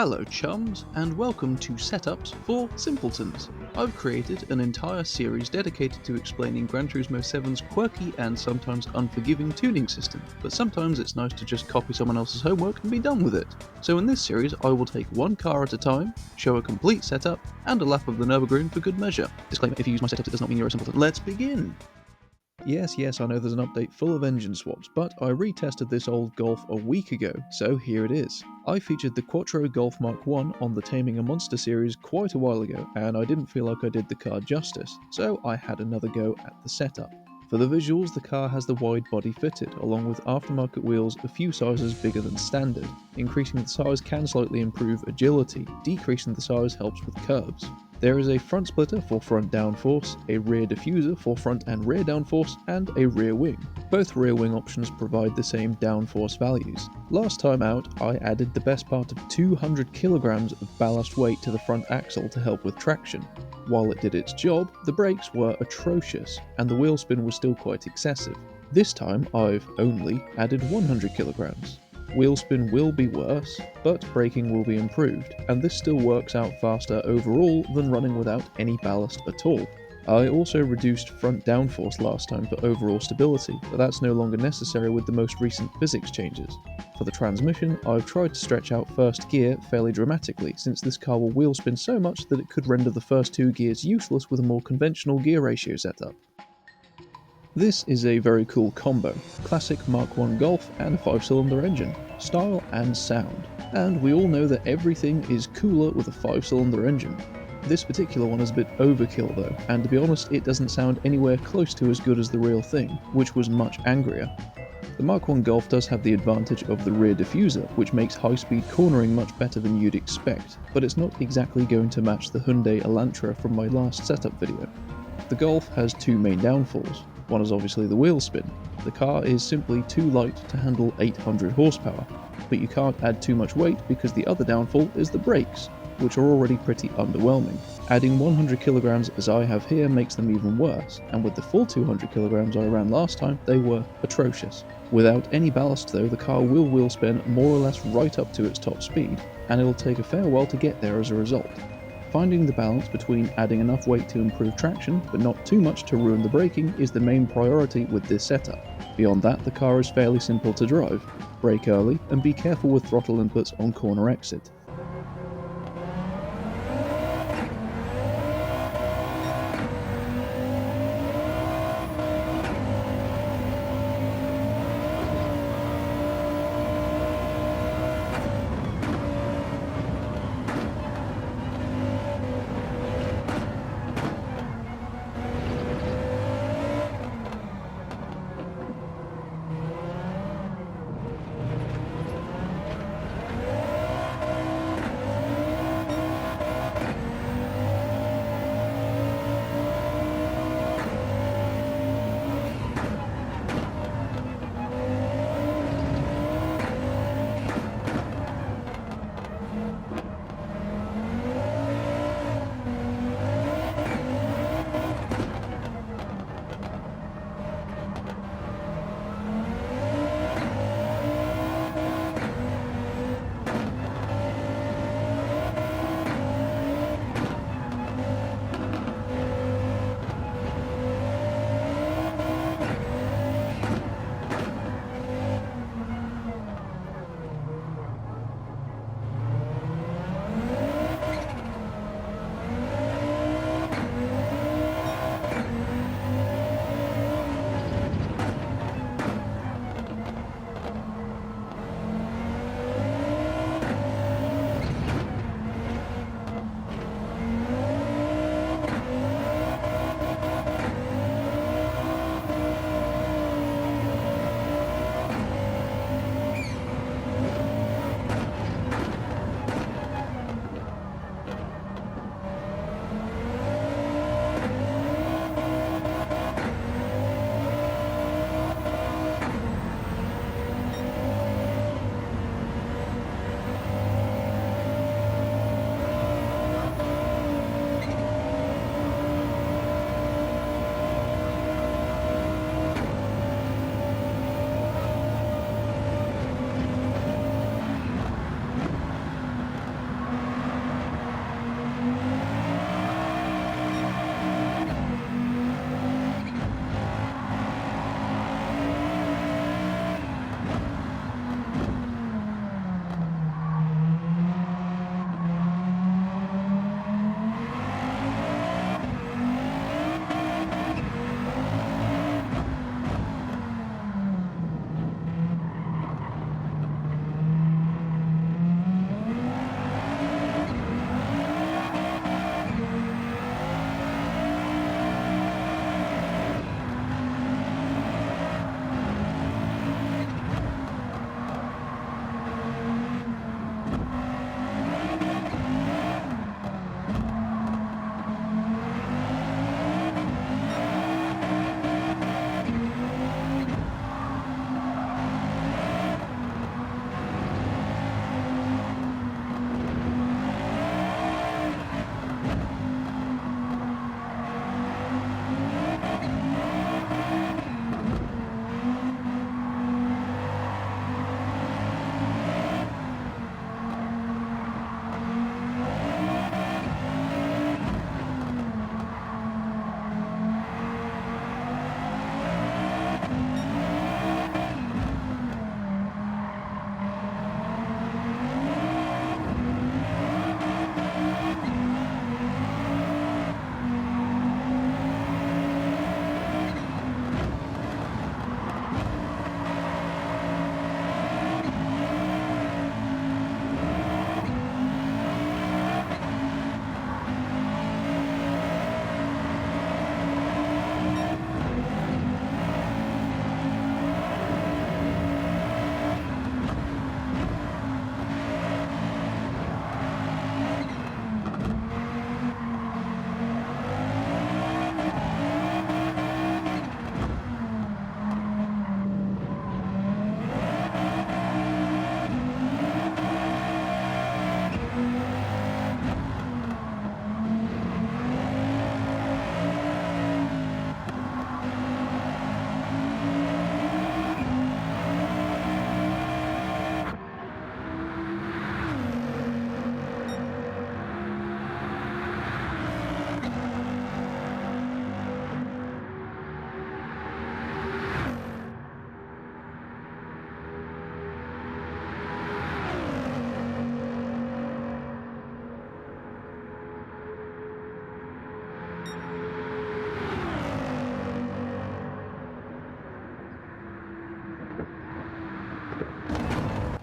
Hello chums, and welcome to Setups for Simpletons. I've created an entire series dedicated to explaining Gran Turismo 7's quirky and sometimes unforgiving tuning system, but sometimes it's nice to just copy someone else's homework and be done with it. So in this series I will take one car at a time, show a complete setup, and a lap of the Nürburgring for good measure. Disclaimer, if you use my setups it does not mean you're a simpleton. Let's begin! Yes, I know there's an update full of engine swaps, but I retested this old Golf a week ago, so here it is. I featured the Quattro Golf Mk1 on the Taming A Monster series quite a while ago, and I didn't feel like I did the car justice, so I had another go at the setup. For the visuals, the car has the wide body fitted, along with aftermarket wheels a few sizes bigger than standard. Increasing the size can slightly improve agility, decreasing the size helps with curves. There is a front splitter for front downforce, a rear diffuser for front and rear downforce, and a rear wing. Both rear wing options provide the same downforce values. Last time out, I added the best part of 200 kilograms of ballast weight to the front axle to help with traction. While it did its job, the brakes were atrocious, and the wheel spin was still quite excessive. This time, I've only added 100 kilograms. Wheel spin will be worse, but braking will be improved, and this still works out faster overall than running without any ballast at all. I also reduced front downforce last time for overall stability, but that's no longer necessary with the most recent physics changes. For the transmission, I've tried to stretch out first gear fairly dramatically, since this car will wheel spin so much that it could render the first two gears useless with a more conventional gear ratio setup. This is a very cool combo, classic Mk1 Golf and a 5-cylinder engine, style and sound. And we all know that everything is cooler with a 5-cylinder engine. This particular one is a bit overkill though, and to be honest it doesn't sound anywhere close to as good as the real thing, which was much angrier. The Mk1 Golf does have the advantage of the rear diffuser, which makes high-speed cornering much better than you'd expect, but it's not exactly going to match the Hyundai Elantra from my last setup video. The Golf has two main downfalls. One is obviously the wheel spin. The car is simply too light to handle 800 horsepower, but you can't add too much weight because the other downfall is the brakes, which are already pretty underwhelming. Adding 100 kilograms as I have here makes them even worse, and with the full 200 kilograms I ran last time, they were atrocious. Without any ballast though, the car will wheel spin more or less right up to its top speed, and it'll take a fair while to get there as a result. Finding the balance between adding enough weight to improve traction, but not too much to ruin the braking, is the main priority with this setup. Beyond that, the car is fairly simple to drive. Brake early, and be careful with throttle inputs on corner exit.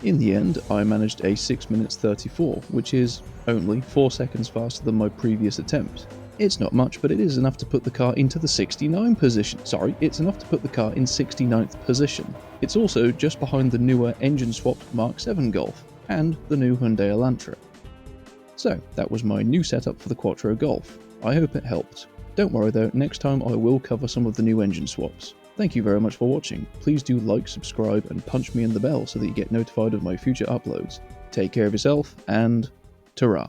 In the end, I managed a 6 minutes 34, which is only 4 seconds faster than my previous attempt. It's not much, but it is enough to put the car into the 69 position. Sorry, it's enough to put the car in 69th position. It's also just behind the newer engine-swapped Mark 7 Golf and the new Hyundai Elantra. So, that was my new setup for the Quattro Golf. I hope it helped. Don't worry though, next time I will cover some of the new engine swaps. Thank you very much for watching. Please do like, subscribe, and punch me in the bell so that you get notified of my future uploads. Take care of yourself, and ta-ra.